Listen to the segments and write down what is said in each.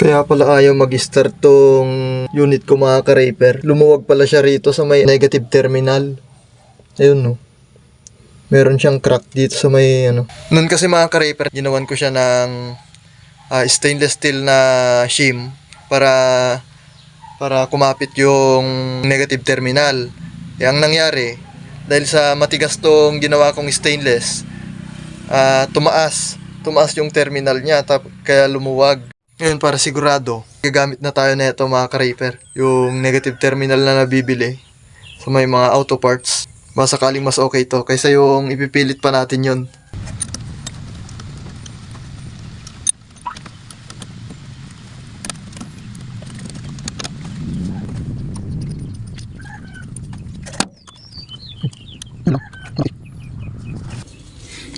Kaya pala ayaw mag-start tong unit ko mga ka-raper. Lumuwag pala siya rito sa may negative terminal. Ayun no. Meron siyang crack dito sa may ano. Noon kasi mga ka-raper, ginawan ko siya ng stainless steel na shim para kumapit yung negative terminal. Ang nangyari, dahil sa matigas tong ginawa kong stainless, tumaas yung terminal niya kaya lumuwag. Ngayon para sigurado, gagamit na tayo na ito mga ka-raper, yung negative terminal na nabibili sa may mga auto parts. Baka sakaling mas okay to kaysa yung ipipilit pa natin yun.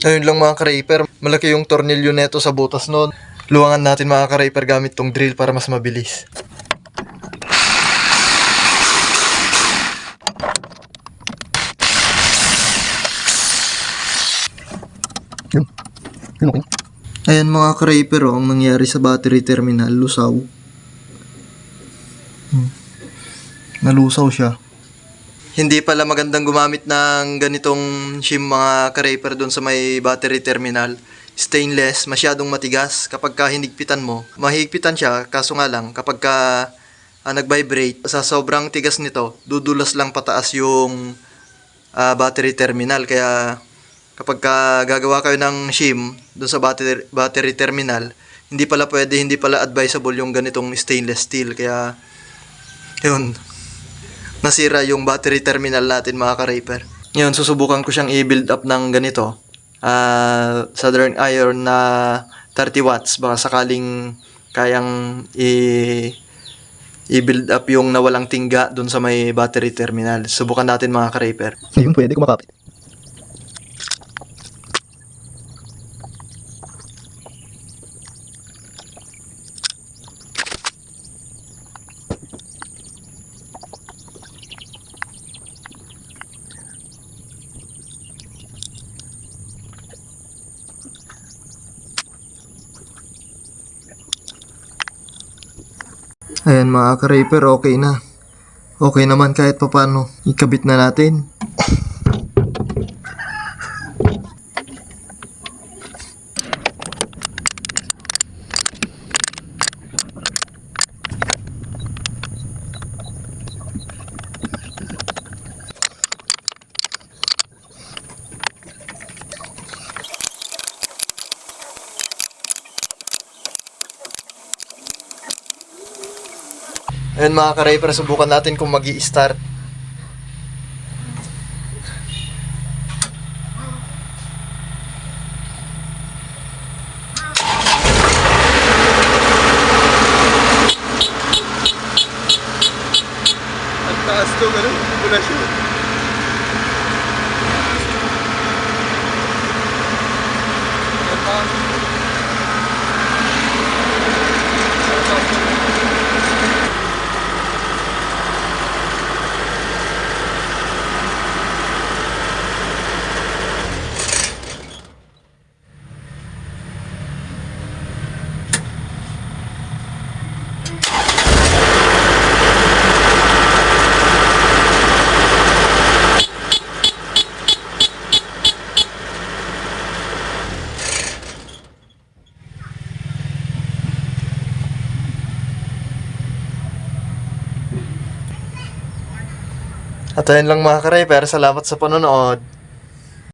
Ayun lang mga ka-raper, malaki yung tornilyo neto sa butas nun. Luwangan natin mga ka-raper gamit tong drill para mas mabilis. Ayan mga ka-raper, ang nangyari sa battery terminal, lusaw. Nalusaw siya. Hindi pala magandang gumamit ng ganitong shim mga ka-raper doon sa may battery terminal. Stainless, masyadong matigas. Kapag ka hinigpitan mo, mahigpitan siya, kaso nga lang, kapag ka nag-vibrate, sa sobrang tigas nito, dudulas lang pataas yung battery terminal. Kaya kapag ka gagawa kayo ng shim doon sa battery terminal, hindi pala advisable yung ganitong stainless steel. Kaya, yun, nasira yung battery terminal natin mga ka-raper. Ngayon, susubukan ko siyang i-build up ng ganito. Soldering iron na 30 watts. Baka sakaling kayang i-build up yung nawalang tingga dun sa may battery terminal. Subukan natin mga ka-raper. Ayun, pwede kumakapit. Ayan mga ka-raper, okay na. Okay naman kahit paano. Ikabit na natin. Ayan mga ka-raper, subukan natin kung magi-start. Ang taas to, gano'n? Wala siya. At ayun lang mga ka-raper, salamat sa panonood.